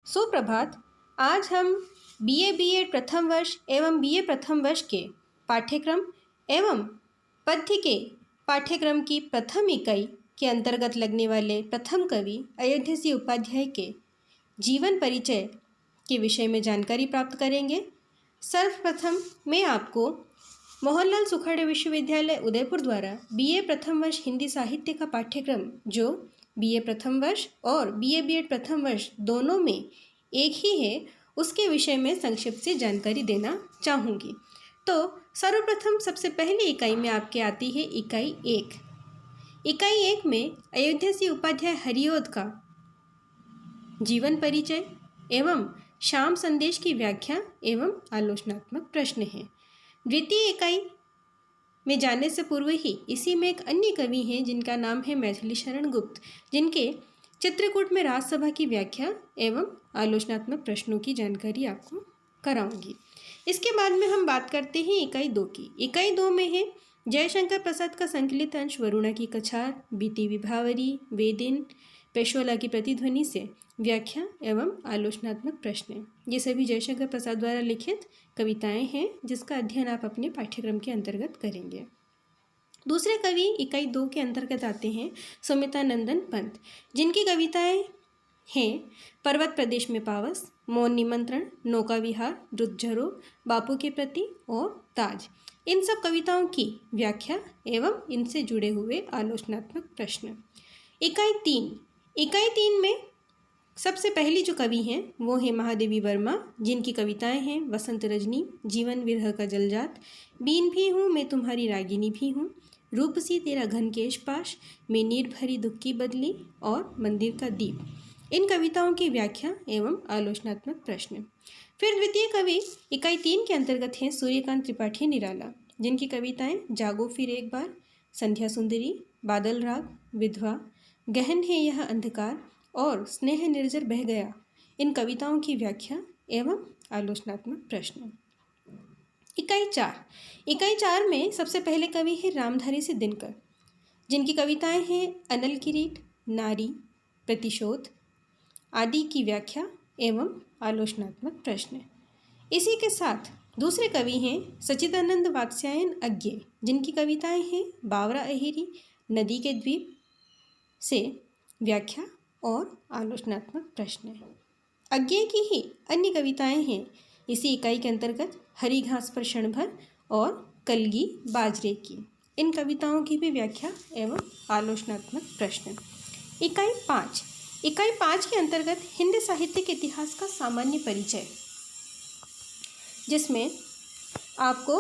सुप्रभात। आज हम बीए बीएड प्रथम वर्ष एवं बीए प्रथम वर्ष के पाठ्यक्रम एवं पद्य के पाठ्यक्रम की प्रथम इकाई के अंतर्गत लगने वाले प्रथम कवि अयोध्या सिंह उपाध्याय के जीवन परिचय के विषय में जानकारी प्राप्त करेंगे। सर्वप्रथम मैं आपको मोहनलाल सुखाड़े विश्वविद्यालय उदयपुर द्वारा बीए प्रथम वर्ष हिंदी साहित्य का पाठ्यक्रम जो बीए प्रथम वर्ष और बीए बीएड प्रथम वर्ष दोनों में एक ही है, उसके विषय में संक्षिप्त से जानकारी देना चाहूँगी। तो सर्वप्रथम सबसे पहली इकाई में आपके आती है इकाई 1। इकाई 1 में अयोध्या सिंह उपाध्याय हरिऔध का जीवन परिचय एवं शाम संदेश की व्याख्या एवं आलोचनात्मक प्रश्न है। द्वितीय इकाई में जाने से पूर्व ही इसी में एक अन्य कवि हैं जिनका नाम है मैथिली शरण गुप्त, जिनके चित्रकूट में राजसभा की व्याख्या एवं आलोचनात्मक प्रश्नों की जानकारी आपको कराऊंगी। इसके बाद में हम बात करते हैं इकाई 2 की। इकाई 2 में है जयशंकर प्रसाद का संकलित अंश वरुणा की कछार, बीती विभावरी, वेदिन, पेशोला की प्रतिध्वनि से व्याख्या एवं आलोचनात्मक प्रश्न। ये सभी जयशंकर प्रसाद द्वारा लिखित कविताएं हैं जिसका अध्ययन आप अपने पाठ्यक्रम के अंतर्गत करेंगे। दूसरे कवि इकाई 2 के अंतर्गत आते हैं सुमिता नंदन पंत, जिनकी कविताएं हैं पर्वत प्रदेश में पावस, मौन निमंत्रण, नौका विहार, रुद्धझरो, बापू के प्रति और ताज। इन सब कविताओं की व्याख्या एवं इनसे जुड़े हुए आलोचनात्मक प्रश्न। इकाई 3 में सबसे पहली जो कवि हैं वो है महादेवी वर्मा, जिनकी कविताएं हैं वसंत रजनी, जीवन विरह का जलजात, बीन भी हूँ मैं तुम्हारी रागिनी भी हूँ, रूप सी तेरा घन केश पाश, मैं नीर भरी दुख की बदली और मंदिर का दीप। इन कविताओं की व्याख्या एवं आलोचनात्मक प्रश्न। फिर द्वितीय कवि इकाई 3 के अंतर्गत हैं सूर्यकांत त्रिपाठी निराला, जिनकी कविताएं जागो फिर एक बार, संध्या सुंदरी, बादल राग, विधवा, गहन है यह अंधकार और स्नेह निर्जर बह गया। इन कविताओं की व्याख्या एवं आलोचनात्मक प्रश्न। इकाई 4 में सबसे पहले कवि है रामधारी सिंह दिनकर, जिनकी कविताएं हैं अनल किरीट, नारी, प्रतिशोध आदि की व्याख्या एवं आलोचनात्मक प्रश्न। इसी के साथ दूसरे कवि हैं सच्चिदानंद वात्स्यायन अज्ञे, जिनकी कविताएं हैं बावरा अहिरी, नदी के द्वीप से व्याख्या और आलोचनात्मक प्रश्न। अज्ञे की ही अन्य कविताएं हैं इसी इकाई के अंतर्गत हरी घास पर क्षण भर और कलगी बाजरे की। इन कविताओं की भी व्याख्या एवं आलोचनात्मक प्रश्न। इकाई 5 के अंतर्गत हिंदी साहित्य के इतिहास का सामान्य परिचय, जिसमें आपको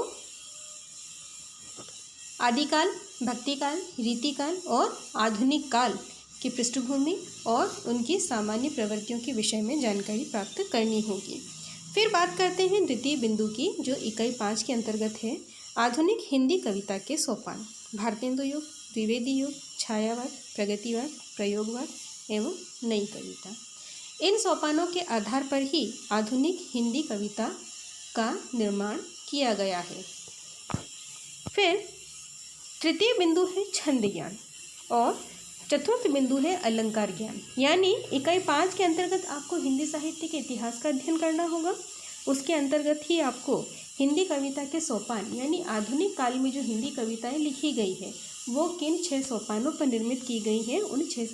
आदिकाल, भक्तिकाल, रीतिकाल और आधुनिक काल की पृष्ठभूमि और उनकी सामान्य प्रवृत्तियों के विषय में जानकारी प्राप्त करनी होगी। फिर बात करते हैं द्वितीय बिंदु की, जो इकाई 5 के अंतर्गत है आधुनिक हिंदी कविता के सोपान, भारतेंदु युग, द्विवेदी युग, छायावाद, प्रगतिवाद, प्रयोगवाद एवं नई कविता। इन सोपानों के आधार पर ही आधुनिक हिंदी कविता का निर्माण किया गया है। फिर तृतीय बिंदु है छंद ज्ञान और चतुर्थ बिंदु है अलंकार ज्ञान। यानी इकाई 5 के अंतर्गत आपको हिंदी साहित्य के इतिहास का अध्ययन करना होगा। उसके अंतर्गत ही आपको हिंदी कविता के सोपान यानी आधुनिक काल में जो हिंदी कविताएं लिखी गई है वो किन 6 सोपानों पर निर्मित की गई है, उन 6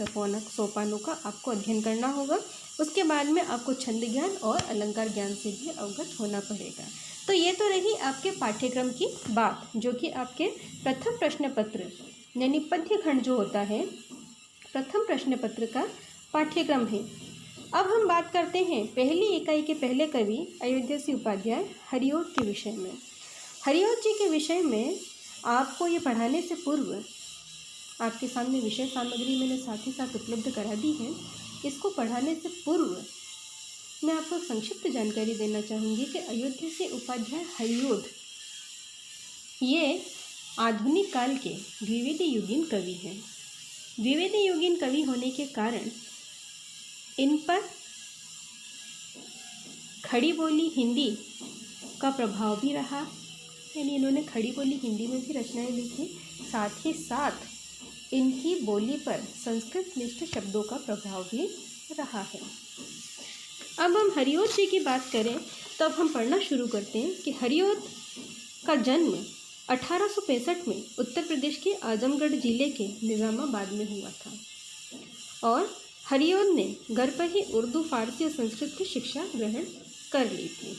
सोपानों का आपको अध्ययन करना होगा। उसके बाद में आपको छंद ज्ञान और अलंकार ज्ञान से भी अवगत होना पड़ेगा। तो ये तो रही आपके पाठ्यक्रम की बात, जो कि आपके प्रथम प्रश्न पत्र यानी पद्य खंड जो होता है प्रथम प्रश्न पत्र का पाठ्यक्रम है। अब हम बात करते हैं पहली इकाई के पहले कवि अयोध्या सिंह उपाध्याय हरिऔध के विषय में। हरिऔध जी के विषय में आपको ये पढ़ाने से पूर्व आपके सामने विषय सामग्री मैंने साथ ही साथ उपलब्ध करा दी है। इसको पढ़ाने से पूर्व मैं आपको संक्षिप्त जानकारी देना चाहूँगी कि अयोध्या सिंह उपाध्याय हरिऔध ये आधुनिक काल के द्विवेदी युगीन कवि हैं। द्विवेदी युगीन कवि होने के कारण इन पर खड़ी बोली हिंदी का प्रभाव भी रहा, यानी इन्होंने खड़ी बोली हिंदी में भी रचनाएं लिखी, साथ ही साथ इनकी बोली पर संस्कृत निष्ठ शब्दों का प्रभाव भी रहा है। अब हम हरिऔध जी की बात करें तो अब हम पढ़ना शुरू करते हैं कि हरिऔध का जन्म 1865 में उत्तर प्रदेश के आजमगढ़ जिले के निज़ामाबाद में हुआ था और हरिऔध ने घर पर ही उर्दू, फारसी और संस्कृत की शिक्षा ग्रहण कर ली थी।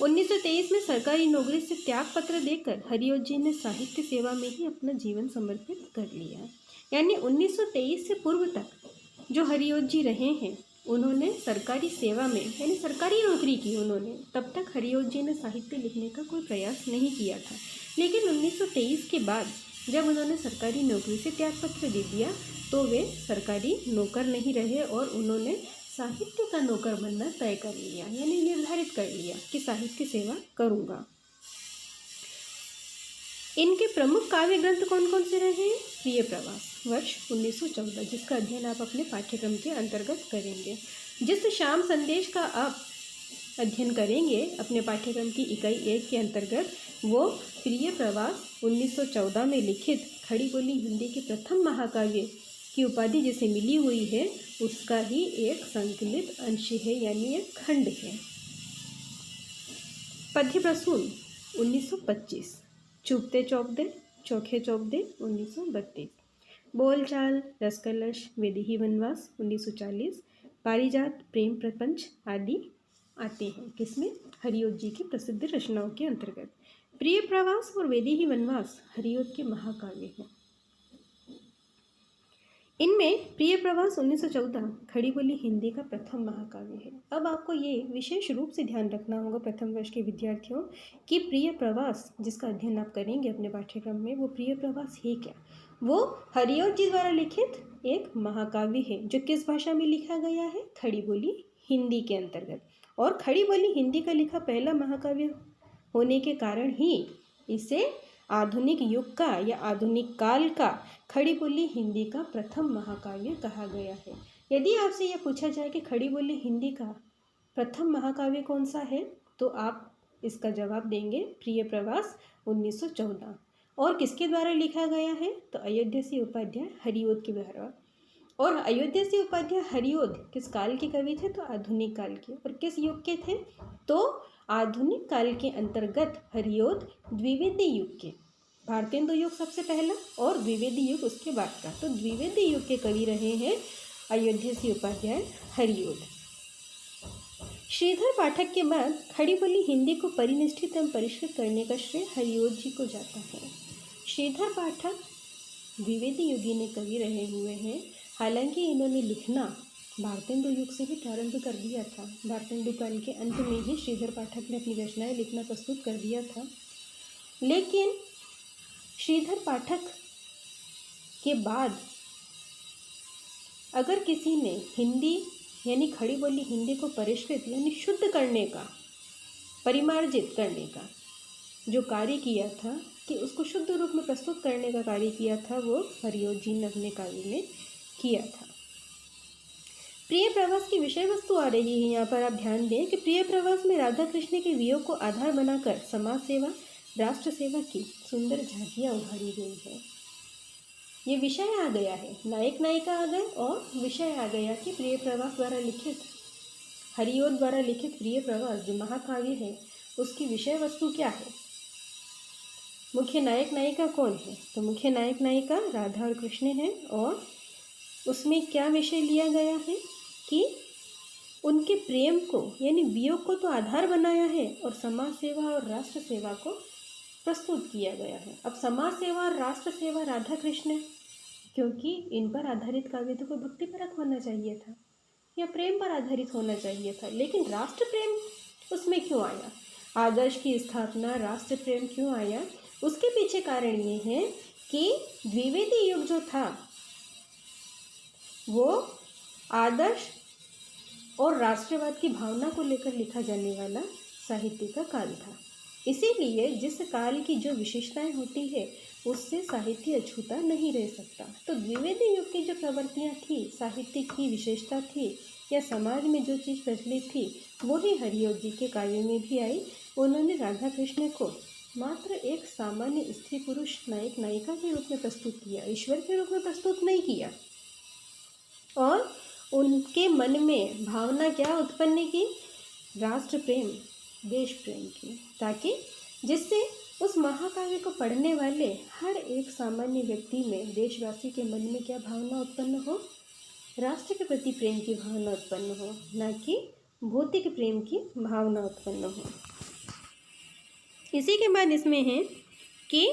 1923 में सरकारी नौकरी से त्याग पत्र देकर हरिऔध जी ने साहित्य सेवा में ही अपना जीवन समर्पित कर लिया। यानी 1923 से पूर्व तक जो हरिऔध जी रहे हैं उन्होंने सरकारी सेवा में यानी सरकारी नौकरी की उन्होंने, तब तक हरिऔध जी ने साहित्य लिखने का कोई प्रयास नहीं किया था। लेकिन 1923 के बाद जब उन्होंने सरकारी नौकरी से त्यागपत्र दे दिया तो वे सरकारी नौकर नहीं रहे और उन्होंने साहित्य का नौकर बनना तय कर लिया, यानी निर्धारित कर लिया कि साहित्य सेवा करूँगा। इनके प्रमुख काव्य ग्रंथ कौन कौन से रहे हैं? प्रिय प्रवास वर्ष 1914, जिसका अध्ययन आप अपने पाठ्यक्रम के अंतर्गत करेंगे। जिस श्याम संदेश का आप अध्ययन करेंगे अपने पाठ्यक्रम की इकाई 1 के अंतर्गत, वो प्रिय प्रवास 1914 में लिखित खड़ी बोली हिंदी के प्रथम महाकाव्य की उपाधि जिसे मिली हुई है उसका ही एक संकलित अंश है, यानी एक खंड है। पद्य प्रसून 1925, चुपते चौपदे चौखे चौपदे 1932, बोलचाल, रसकलश, वैदेही वनवास 1940, पारिजात, प्रेम प्रपंच आदि आते हैं। किसमें? हरिऔध जी की प्रसिद्ध रचनाओं के अंतर्गत। प्रिय प्रवास और वैदेही वनवास हरिऔध के महाकाव्य हैं। इनमें प्रिय प्रवास 1914 खड़ी बोली हिंदी का प्रथम महाकाव्य है। अब आपको ये विशेष रूप से ध्यान रखना होगा प्रथम वर्ष के विद्यार्थियों कि प्रिय प्रवास जिसका अध्ययन आप करेंगे अपने पाठ्यक्रम में, वो प्रिय प्रवास है क्या? वो हरिऔध जी द्वारा लिखित एक महाकाव्य है जो किस भाषा में लिखा गया है? खड़ी बोली हिंदी के अंतर्गत। और खड़ी बोली हिंदी का लिखा पहला महाकाव्य होने के कारण ही इसे आधुनिक युग का या आधुनिक काल का खड़ी बोली हिंदी का प्रथम महाकाव्य कहा गया है। यदि आपसे यह पूछा जाए कि खड़ी बोली हिंदी का प्रथम महाकाव्य कौन सा है, तो आप इसका जवाब देंगे प्रिय प्रवास 1914। और किसके द्वारा लिखा गया है? तो अयोध्या सिंह उपाध्याय हरिऔध के द्वारा। और अयोध्या सिंह उपाध्याय हरिऔध किस काल के कवि थे? तो आधुनिक काल के। और किस युग के थे? तो आधुनिक काल के अंतर्गत हरिऔध द्विवेदी युग के, भारतेंदु युग सबसे पहला और द्विवेदी युग उसके बाद का, तो द्विवेदी युग के कवि रहे हैं अयोध्या सिंह उपाध्याय हरिऔध। श्रीधर पाठक के बाद खड़ी बोली हिंदी को परिनिष्ठित एवं परिष्कृत करने का श्रेय हरिऔध जी को जाता है। श्रीधर पाठक द्विवेदी युगी ने कवि रहे हुए हैं। हालांकि इन्होंने लिखना भारतेंदु युग से ही प्रारंभ कर दिया था। भारतेंदु काल के अंत में ही श्रीधर पाठक ने अपनी रचनाएं लिखना प्रस्तुत कर दिया था। लेकिन श्रीधर पाठक के बाद अगर किसी ने हिंदी यानी खड़ी बोली हिंदी को परिष्कृत यानी शुद्ध करने का, परिमार्जित करने का जो कार्य किया था, कि उसको शुद्ध रूप में प्रस्तुत करने का कार्य किया था, वो हरिऔध जी ने अपने काव्य में किया था। प्रिय प्रवास की विषय वस्तु आ रही है यहाँ पर, आप ध्यान दें कि प्रिय प्रवास में राधा कृष्ण के वियोग को आधार बनाकर समाज सेवा, राष्ट्र सेवा की सुंदर झांकियाँ उभारी गई है। ये विषय आ गया है, नायक नायिका आ गए और विषय आ गया कि प्रिय प्रवास द्वारा लिखित, हरिऔध द्वारा लिखित प्रिय प्रवास जो महाकाव्य है उसकी विषय वस्तु क्या है, मुख्य नायक नायिका कौन है? तो मुख्य नायक नायिका राधा और कृष्ण हैं। और उसमें क्या विषय लिया गया है कि उनके प्रेम को यानी वियोग को तो आधार बनाया है और समाज सेवा और राष्ट्र सेवा को प्रस्तुत किया गया है। अब समाज सेवा और राष्ट्र सेवा राधा कृष्ण, क्योंकि इन पर आधारित काव्य तो कोई भक्तिपरक होना चाहिए था या प्रेम पर आधारित होना चाहिए था, लेकिन राष्ट्र प्रेम उसमें क्यों आया? आदर्श की स्थापना, राष्ट्र प्रेम क्यों आया? उसके पीछे कारण ये है कि द्विवेदी युग जो था वो आदर्श और राष्ट्रवाद की भावना को लेकर लिखा जाने वाला साहित्य का काल था। इसीलिए जिस काल की जो विशेषताएं होती है उससे साहित्य अछूता नहीं रह सकता। तो द्विवेदी युग की जो प्रवृत्तियां थी, साहित्य की विशेषता थी या समाज में जो चीज़ प्रचलित थी, वो ही हरिऔध जी के काव्य में भी आई। उन्होंने राधा कृष्ण को मात्र एक सामान्य स्त्री पुरुष नायक नायिका के रूप में प्रस्तुत किया, ईश्वर के रूप में प्रस्तुत नहीं किया। और उनके मन में भावना क्या उत्पन्न की? राष्ट्र प्रेम, देश प्रेम की, ताकि जिससे उस महाकाव्य को पढ़ने वाले हर एक सामान्य व्यक्ति में, देशवासी के मन में क्या भावना उत्पन्न हो? राष्ट्र के प्रति प्रेम की भावना उत्पन्न हो, न कि भौतिक प्रेम की भावना उत्पन्न हो। इसी के बाद इसमें है कि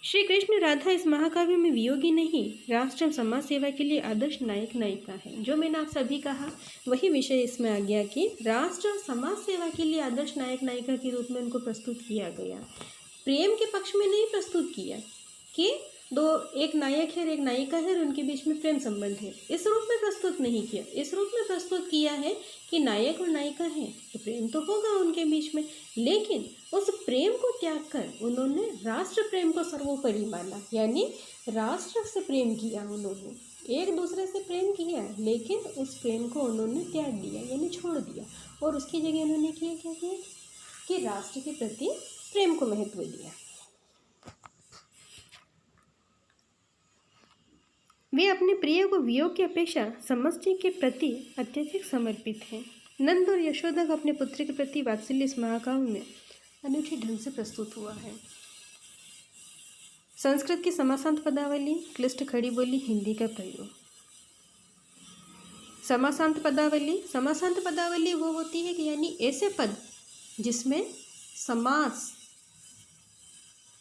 श्री कृष्ण राधा इस महाकाव्य में वियोगी नहीं, राष्ट्र एवं समाज सेवा के लिए आदर्श नायक नायिका है। जो मैंने आप सभी कहा वही विषय इसमें आ गया कि राष्ट्र और समाज सेवा के लिए आदर्श नायक नायिका के रूप में उनको प्रस्तुत किया गया। प्रेम के पक्ष में नहीं प्रस्तुत किया कि एक नायक है और एक नायिका है और उनके बीच में प्रेम संबंध है, इस रूप में प्रस्तुत नहीं किया। इस रूप में प्रस्तुत किया है कि नायक और नायिका हैं तो प्रेम तो होगा उनके बीच में, लेकिन उस प्रेम को त्याग कर उन्होंने राष्ट्र प्रेम को सर्वोपरि माना, यानी राष्ट्र से प्रेम किया। उन्होंने एक दूसरे से प्रेम किया, लेकिन उस प्रेम को उन्होंने त्याग दिया, यानी छोड़ दिया, और उसकी जगह उन्होंने क्या किया कि राष्ट्र के प्रति प्रेम को महत्व दिया। वे अपने प्रिय को वियोग की अपेक्षा समष्टि के प्रति अत्यधिक समर्पित हैं। नंद और यशोदा का अपने पुत्र के प्रति वात्सल्य इस महाकाव्य में अनूठे ढंग से प्रस्तुत हुआ है। संस्कृत की समासांत पदावली, क्लिष्ट खड़ी बोली, हिंदी का प्रयोग। समासांत पदावली वो होती है कि यानी ऐसे पद जिसमें समास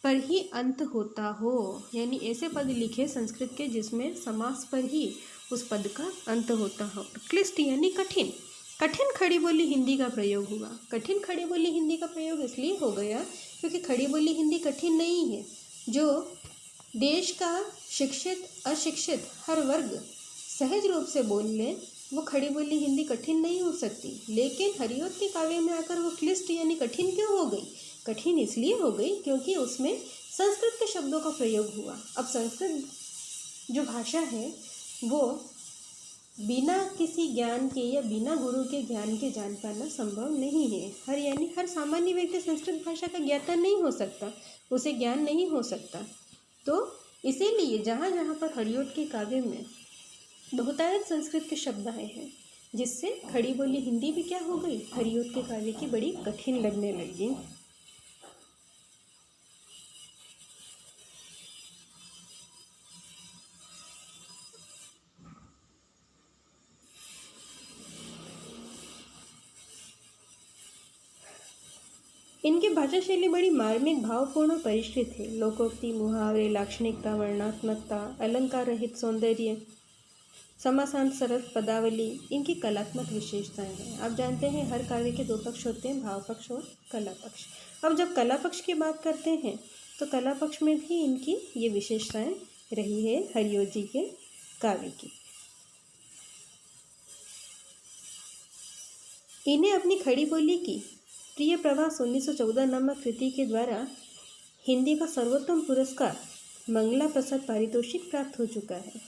पर ही अंत होता हो, यानी ऐसे पद लिखे संस्कृत के जिसमें समास पर ही उस पद का अंत होता हो। क्लिष्ट यानी कठिन खड़ी बोली हिंदी का प्रयोग हुआ। कठिन खड़ी बोली हिंदी का प्रयोग इसलिए हो गया क्योंकि खड़ी बोली हिंदी कठिन नहीं है। जो देश का शिक्षित अशिक्षित हर वर्ग सहज रूप से बोल ले वो खड़ी बोली हिंदी कठिन नहीं हो सकती, लेकिन हरिऔध के काव्य में आकर वो क्लिष्ट यानी कठिन क्यों हो गई? कठिन इसलिए हो गई क्योंकि उसमें संस्कृत के शब्दों का प्रयोग हुआ। अब संस्कृत जो भाषा है वो बिना किसी ज्ञान के या बिना गुरु के ज्ञान के जान पाना संभव नहीं है। हर सामान्य व्यक्ति संस्कृत भाषा का ज्ञाता नहीं हो सकता, उसे ज्ञान नहीं हो सकता। तो इसीलिए जहाँ जहाँ पर हरिऔध के काव्य में बहुतायत संस्कृत के शब्द आए हैं, जिससे खड़ी बोली हिंदी भी क्या हो गई, हरिऔध के काव्य की बड़ी कठिन लगने लगी। इनकी भाषा शैली बड़ी मार्मिक, भावपूर्ण और परिष्कृत है। लोकोक्ति, मुहावरे, लाक्षणिकता, वर्णात्मकता, अलंकार रहित सौंदर्य, समासांत सरल पदावली इनकी कलात्मक विशेषताएं हैं। आप जानते हैं हर काव्य के दो पक्ष होते हैं, भाव पक्ष और कला पक्ष। अब जब कला पक्ष की बात करते हैं तो कला पक्ष में भी इनकी ये विशेषताएं रही है हरिऔध जी के काव्य की। इन्हें अपनी खड़ी बोली की प्रिय प्रवास 1914 नामक कृति के द्वारा हिंदी का सर्वोत्तम पुरस्कार मंगला प्रसाद पारितोषिक प्राप्त हो चुका है।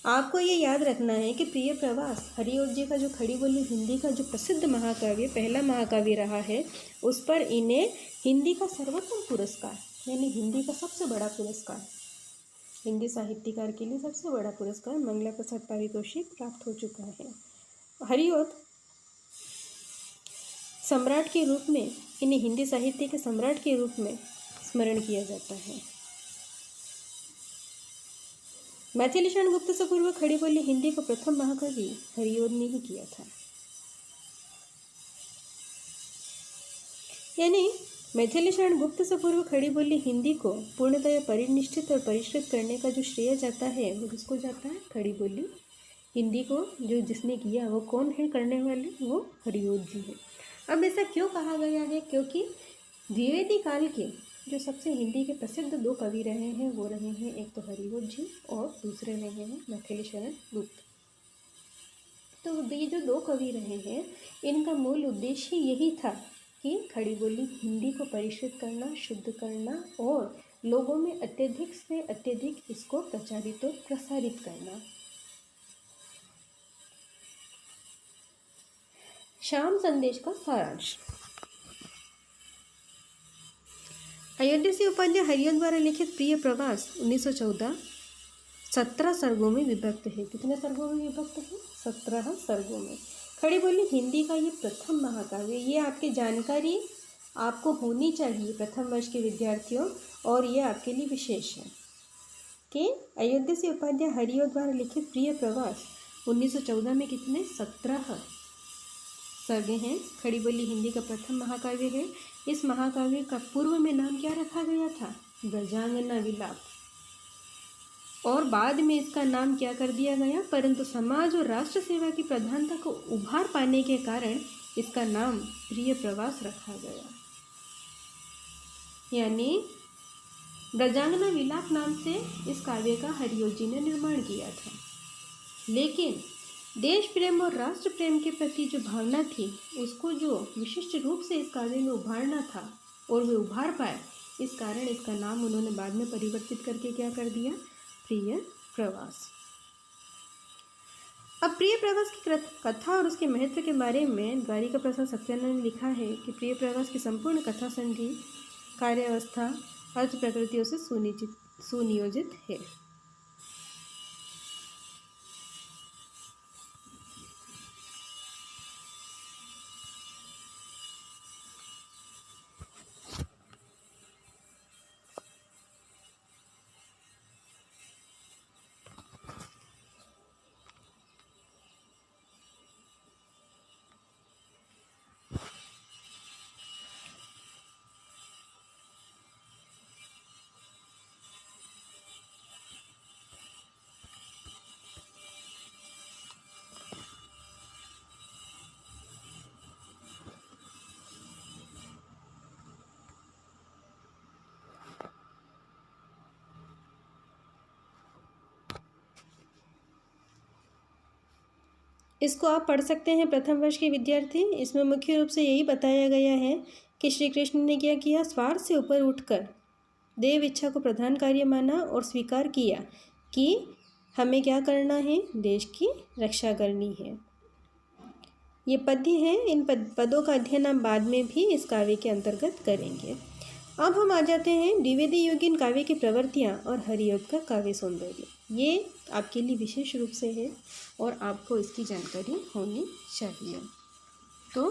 आपको ये याद रखना है कि प्रिय प्रवास हरिऔध जी का जो खड़ी बोली हिंदी का जो प्रसिद्ध महाकाव्य, पहला महाकाव्य रहा है, उस पर इन्हें हिंदी का सर्वोत्तम पुरस्कार यानी हिंदी का सबसे बड़ा पुरस्कार, हिंदी साहित्यकार के लिए सबसे बड़ा पुरस्कार मंगला प्रसाद पारितोषिक प्राप्त हो चुका है। हरिऔध सम्राट के रूप में, इन्हें हिंदी साहित्य के सम्राट के रूप में स्मरण किया जाता है। मैथिलीशरण गुप्त से पूर्व खड़ी बोली हिंदी को प्रथम महाकवि हरिऔध ने ही किया था। यानी मैथिलीशरण गुप्त से पूर्व खड़ी बोली हिंदी को पूर्णतः परिनिष्ठित और परिष्कृत करने का जो श्रेय जाता है वो किसको जाता है? खड़ी बोली हिंदी को जो जिसने किया वो कौन है करने वाले? वो हरिऔध जी है। अब ऐसा क्यों कहा गया है? क्योंकि द्विवेदी काल के जो सबसे हिंदी के प्रसिद्ध दो कवि रहे हैं वो रहे हैं एक तो हरिऔध जी और दूसरे रहे हैं मैथिलीशरण गुप्त। तो ये जो दो कवि रहे हैं इनका मूल उद्देश्य यही था कि खड़ी बोली हिंदी को परिष्कृत करना, शुद्ध करना और लोगों में अत्यधिक से अत्यधिक इसको प्रचारित और प्रसारित करना। श्याम संदेश का सारांश। अयोध्या से उपाध्याय हरिऔध द्वारा लिखित प्रिय प्रवास 17 सर्गों में विभक्त है। कितने सर्गों में विभक्त है? 17 सर्गों में। खड़ी बोली हिंदी का ये प्रथम महाकाव्य। ये आपकी जानकारी आपको होनी चाहिए प्रथम वर्ष के विद्यार्थियों, और ये आपके लिए विशेष है कि अयोध्या से उपाध्याय हरिओ द्वारा लिखित प्रिय प्रवास 1914 में कितने? 17 सर्गे हैं। खड़ी बोली हिंदी का प्रथम महाकाव्य है। इस महाकाव्य का पूर्व में नाम क्या रखा गया था? ब्रजांगना विलाप, और बाद में इसका नाम क्या कर दिया गया? परंतु समाज और राष्ट्र सेवा की प्रधानता को उभार पाने के कारण इसका नाम प्रिय प्रवास रखा गया। यानी ब्रजांगना विलाप नाम से इस काव्य का हरिओ जी ने निर्माण किया था। लेकिन देश प्रेम और राष्ट्र प्रेम के प्रति जो भावना थी उसको जो विशिष्ट रूप से इस काव्य में उभारना था और वे उभार पाए, इस कारण इसका नाम उन्होंने बाद में परिवर्तित करके क्या कर दिया? प्रिय प्रवास। अब प्रिय प्रवास की कथा और उसके महत्व के बारे में द्वारिका प्रसाद सक्सेना ने लिखा है कि प्रिय प्रवास की संपूर्ण कथा संधि कार्यावस्था अर्थ प्रकृतियों से सुनियोजित है। इसको आप पढ़ सकते हैं प्रथम वर्ष के विद्यार्थी। इसमें मुख्य रूप से यही बताया गया है कि श्री कृष्ण ने क्या किया? स्वार्थ से ऊपर उठकर देव इच्छा को प्रधान कार्य माना और स्वीकार किया कि हमें क्या करना है? देश की रक्षा करनी है। ये पद्य हैं। इन पदों का अध्ययन हम बाद में भी इस काव्य के अंतर्गत करेंगे। अब हम आ जाते हैं द्विवेदी योगिन काव्य की प्रवृत्तियाँ और हरिओद का काव्य सौंदर्य। ये आपके लिए विशेष रूप से है और आपको इसकी जानकारी होनी चाहिए। तो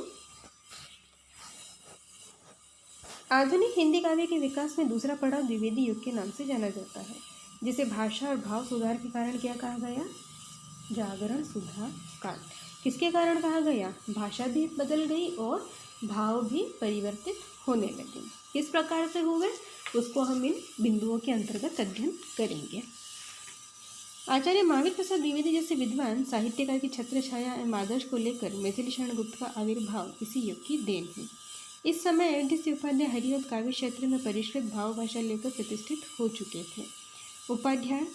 आधुनिक हिंदी काव्य के विकास में दूसरा पड़ाव द्विवेदी युग के नाम से जाना जाता है, जिसे भाषा और भाव सुधार के कारण क्या कहा गया? जागरण सुधार काल। किसके कारण कहा गया? भाषा भी बदल गई और भाव भी परिवर्तित होने लगे। किस प्रकार से हुए उसको हम इन बिंदुओं के अंतर्गत अध्ययन करेंगे। आचार्य महावीर प्रसाद द्विवेदी जैसे विद्वान साहित्यकार की छत्र छाया एवं आदर्श को लेकर मैथिली शरण गुप्त का आविर्भाव इसी युग की देन है। इस समय अयोध्या से उपाध्याय हरिओद काव्य क्षेत्र में परिष्कृत भाव भाषा लेकर प्रतिष्ठित हो चुके थे। उपाध्याय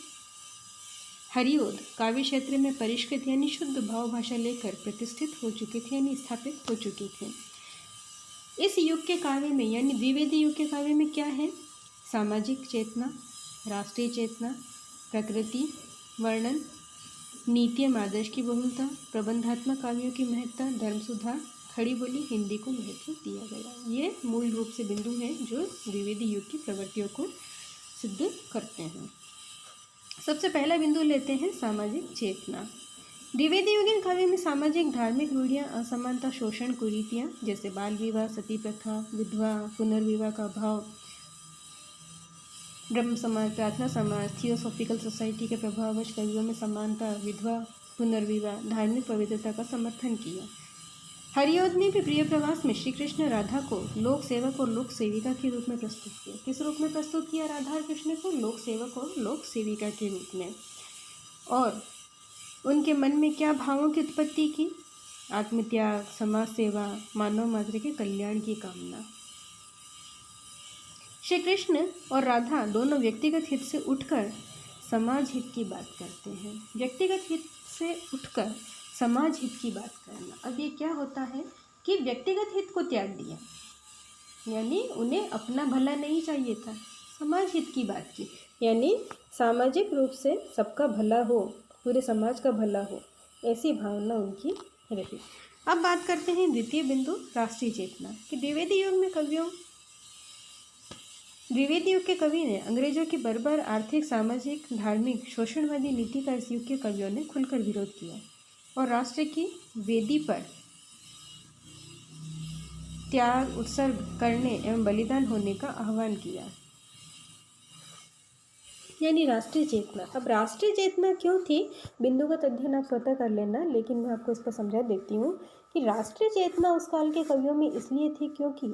हरिओद काव्य क्षेत्र में परिष्कृत यानी शुद्ध भाव भाषा लेकर प्रतिष्ठित हो चुके थे, यानी स्थापित हो चुके थे। इस युग के काव्य में यानी द्विवेदी युग के काव्य में क्या है? सामाजिक चेतना, राष्ट्रीय चेतना, प्रकृति वर्णन, नीति एवं आदर्श की बहुलता, प्रबंधात्मक काव्यों की महत्ता, धर्म सुधार, खड़ी बोली हिंदी को महत्व दिया गया। ये मूल रूप से बिंदु हैं जो द्विवेदी युग की प्रवृत्तियों को सिद्ध करते हैं। सबसे पहला बिंदु लेते हैं सामाजिक चेतना। द्विवेदी युगीन काव्य में सामाजिक धार्मिक रूढ़ियाँ, असमानता, शोषण, कुरीतियाँ जैसे बाल विवाह, सती प्रथा, विधवा पुनर्विवाह का भाव, ब्रह्म समाज, प्रार्थना समाज, थियोसॉफिकल सोसाइटी के प्रभाववश कवियों में समानता, विधवा पुनर्विवाह, धार्मिक पवित्रता का समर्थन किया। हरिओद ने भी प्रिय प्रवास में श्री कृष्ण राधा को लोक सेवक और लोक सेविका के रूप में प्रस्तुत किया। किस रूप में प्रस्तुत किया राधा और कृष्ण को? लोक सेवक और लोक सेविका के रूप में। और उनके मन में क्या भावों की उत्पत्ति की? आत्मत्याग, समाज सेवा, मानव मात्र के कल्याण की कामना। श्री कृष्ण और राधा दोनों व्यक्तिगत हित से उठकर समाज हित की बात करते हैं। व्यक्तिगत हित से उठकर समाज हित की बात करना। अब ये क्या होता है कि व्यक्तिगत हित को त्याग दिया, यानी उन्हें अपना भला नहीं चाहिए था, समाज हित की बात की, यानी सामाजिक रूप से सबका भला हो, पूरे समाज का भला हो, ऐसी भावना उनकी रही। अब बात करते हैं द्वितीय बिंदु राष्ट्रीय चेतना कि द्विवेदी युग में कवियों द्विवेदी युग के कवि ने अंग्रेजों की बर्बर आर्थिक, सामाजिक, धार्मिक, शोषणवादी नीति का इस युग के कवियों ने खुलकर विरोध किया और राष्ट्र की वेदी पर त्याग, उत्सर्ग करने एवं बलिदान होने का आह्वान किया। यानी राष्ट्रीय चेतना। अब राष्ट्रीय चेतना क्यों थी, बिंदुगत अध्ययन आप स्वतः कर लेना, लेकिन मैं आपको इस पर समझा देती हूँ कि राष्ट्रीय चेतना उस काल के कवियों में इसलिए थी क्योंकि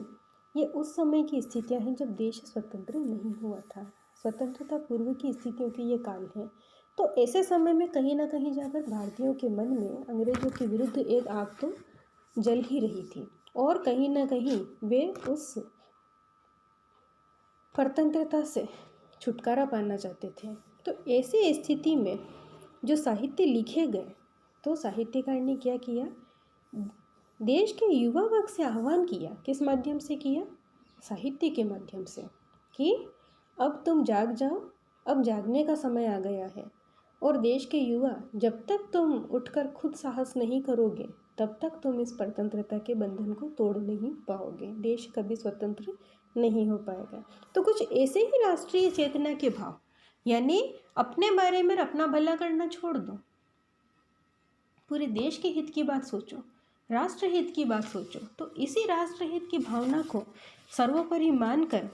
ये उस समय की स्थितियाँ हैं जब देश स्वतंत्र नहीं हुआ था। स्वतंत्रता पूर्व की स्थितियों की ये काल है। तो ऐसे समय में कहीं ना कहीं जाकर भारतीयों के मन में अंग्रेजों के विरुद्ध एक आग तो जल ही रही थी और कहीं ना कहीं वे उस स्वतंत्रता से छुटकारा पाना चाहते थे। तो ऐसी स्थिति में जो साहित्य लिखे गए, तो साहित्यकार ने क्या किया, देश के युवा वर्ग से आह्वान किया। किस माध्यम से किया? साहित्य के माध्यम से, कि अब तुम जाग जाओ, अब जागने का समय आ गया है। और देश के युवा, जब तक तुम उठकर खुद साहस नहीं करोगे तब तक तुम इस स्वतंत्रता के बंधन को तोड़ नहीं पाओगे, देश कभी स्वतंत्र नहीं हो पाएगा। तो कुछ ऐसे ही राष्ट्रीय चेतना के भाव, यानी अपने बारे में अपना भला करना छोड़ दो, पूरे देश के हित की बात सोचो, राष्ट्र हित की बात सोचो। तो इसी राष्ट्र हित की भावना को सर्वोपरि मानकर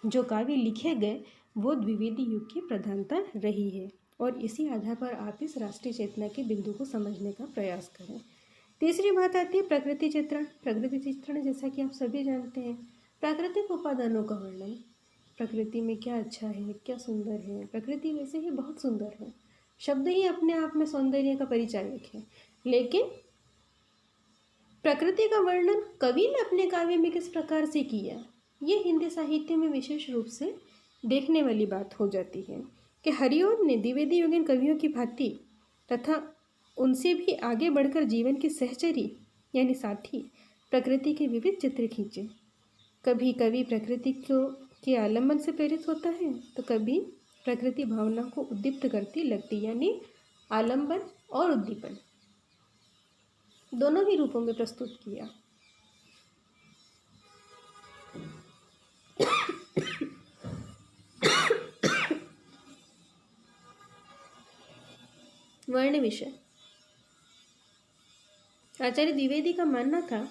जो काव्य लिखे गए वो द्विवेदी युग की प्रधानता रही है। और इसी आधार पर आप इस राष्ट्रीय चेतना के बिंदु को समझने का प्रयास करें। तीसरी बात आती है प्रकृति चित्रण। प्रकृति चित्रण जैसा कि आप सभी जानते हैं, प्राकृतिक उपादानों का वर्णन। प्रकृति में क्या अच्छा है, क्या सुंदर है। प्रकृति वैसे ही बहुत सुंदर है, शब्द ही अपने आप में सौंदर्य का परिचायक है। लेकिन प्रकृति का वर्णन कवि ने अपने काव्य में किस प्रकार से किया, ये हिंदी साहित्य में विशेष रूप से देखने वाली बात हो जाती है कि हरिओम ने द्विवेदी युगीन कवियों की भांति तथा उनसे भी आगे बढ़कर जीवन की सहचरी यानी साथी प्रकृति के विविध चित्र खींचे। कभी कवि प्रकृति को के आलम्बन से प्रेरित होता है तो कभी प्रकृति भावना को उद्दीप्त करती लगती, यानी आलम्बन और उद्दीपन दोनों ही रूपों में प्रस्तुत किया। वर्ण विषय। आचार्य द्विवेदी का मानना था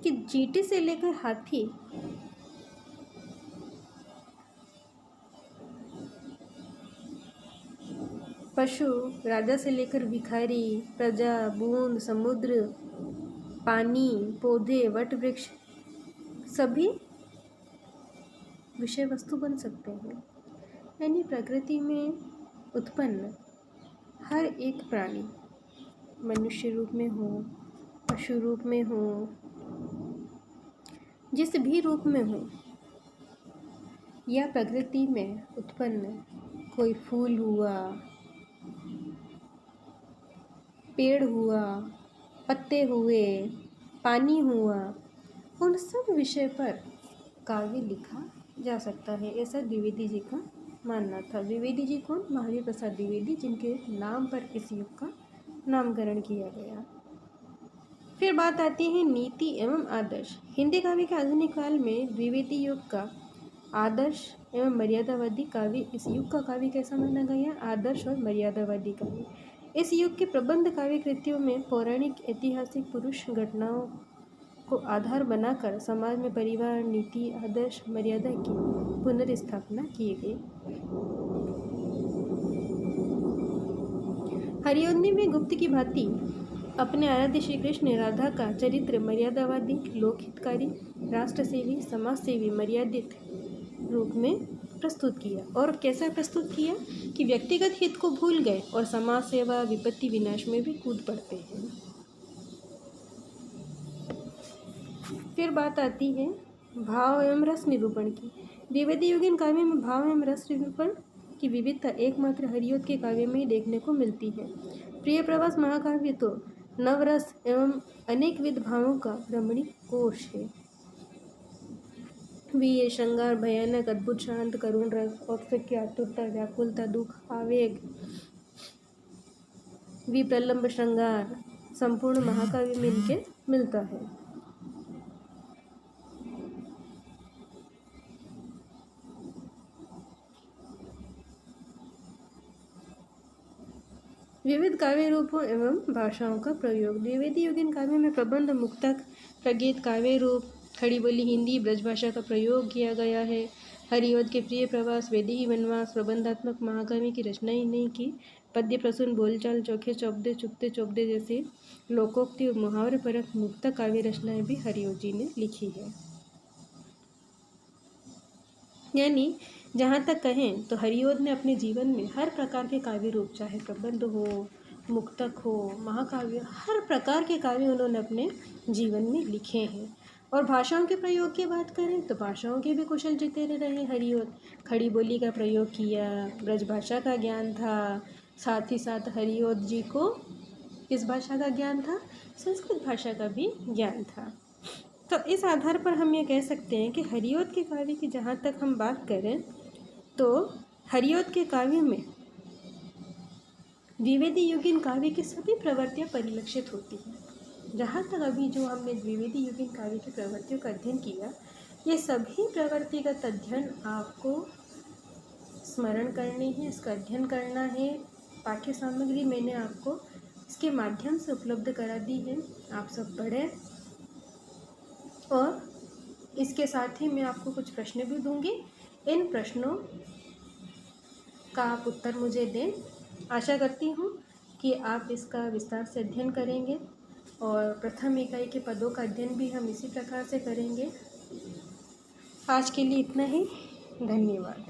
कि चींटी से लेकर हाथी, पशु, राजा से लेकर भिखारी, प्रजा, बूंद, समुद्र, पानी, पौधे, वट वृक्ष सभी विषय वस्तु बन सकते हैं। यानी प्रकृति में उत्पन्न हर एक प्राणी, मनुष्य रूप में हो, पशु रूप में हो, जिस भी रूप में हो, या प्रकृति में उत्पन्न कोई फूल हुआ, पेड़ हुआ, पत्ते हुए, पानी हुआ, उन सब विषय पर काव्य लिखा जा सकता है, ऐसा द्विवेदी जी का मानना था। द्विवेदी जी कौन? महावीर प्रसाद द्विवेदी, जिनके नाम पर इस युग का नामकरण किया गया। फिर बात आती है नीति एवं आदर्श। हिंदी काव्य के आधुनिक काल में द्विवेदी युग का आदर्श एवं मर्यादावादी काव्य, इस युग का काव्य कैसा माना गया? आदर्श और मर्यादावादी काव्य। इस युग के प्रबंध काव्य कृतियों में पौराणिक, ऐतिहासिक, पुरुष घटनाओं को आधार बनाकर समाज में परिवार, नीति, आदर्श, मर्यादा की पुनर्स्थापना की गई। हरिओम में गुप्त की भांति अपने आराध्य श्री कृष्ण ने राधा का चरित्र मर्यादावादी, लोकहितकारी, राष्ट्रसेवी, समाजसेवी, मर्यादित रूप में प्रस्तुत किया। और कैसा प्रस्तुत किया कि व्यक्तिगत हित को भूल गए और समाज सेवा, विपत्ति विनाश में भी कूद पड़ते हैं। फिर बात आती है भाव एवं रस निरूपण की। द्विवेदी युगीन काव्य में भाव एवं रस निरूपण की विविधता एकमात्र हरिऔध के काव्य में ही देखने को मिलती है। प्रिय प्रवास महाकाव्य तो नवरस एवं अनेकविध भावों का रमणीक कोश है। वीर, श्रृंगार, भयानक, अद्भुत, शांत, करुण रस, औत्सुक्य, आतुरता, व्याकुलता, दुख, आवेग, विप्रलंब श्रृंगार संपूर्ण महाकाव्य में इनके मिलता है। विविध काव्य रूपों एवं भाषाओं का प्रयोग। द्विवेदी युगीन काव्य में प्रबंध, मुक्तक, प्रगीत, काव्य रूप, खड़ी बोली, हिंदी, ब्रजभाषा का प्रयोग किया गया है। हरिऔध के प्रिय प्रवास, वैदेही वनवास, प्रबंधात्मक महाकाव्य की रचना ही नहीं की, पद्य प्रसून, बोलचाल, चोखे चौपदे, चुपते चौपदे जैसे लोकोक्ति और मुहावरे परक मुक्तक काव्य रचनाएं भी हरिऔध जी ने लिखी है। यानी जहाँ तक कहें तो हरिऔध ने अपने जीवन में हर प्रकार के काव्य रूप, चाहे प्रबंध हो, मुक्तक हो, महाकाव्य, हर प्रकार के काव्य उन्होंने अपने जीवन में लिखे हैं। और भाषाओं के प्रयोग की बात करें तो भाषाओं के भी कुशल चितेरे रहे हरिऔध। खड़ी बोली का प्रयोग किया, ब्रजभाषा का ज्ञान था, साथ ही साथ हरिऔध जी को किस भाषा का ज्ञान था? संस्कृत भाषा का भी ज्ञान था। तो इस आधार पर हम ये कह सकते हैं कि हरिऔध के काव्य की जहाँ तक हम बात करें तो हरिऔध के काव्य में द्विवेदी युगीन काव्य की सभी प्रवृत्तियाँ परिलक्षित होती हैं। जहाँ तक अभी जो हमने द्विवेदी युगीन काव्य की प्रवृत्तियों का अध्ययन किया, ये सभी प्रवृत्तिगत अध्ययन आपको स्मरण करने हैं, इसका अध्ययन करना है। पाठ्य सामग्री मैंने आपको इसके माध्यम से उपलब्ध करा दी है, आप सब पढ़ें। और इसके साथ ही मैं आपको कुछ प्रश्न भी दूंगी, इन प्रश्नों का आप उत्तर मुझे दें। आशा करती हूँ कि आप इसका विस्तार से अध्ययन करेंगे और प्रथम इकाई के पदों का अध्ययन भी हम इसी प्रकार से करेंगे। आज के लिए इतना ही, धन्यवाद।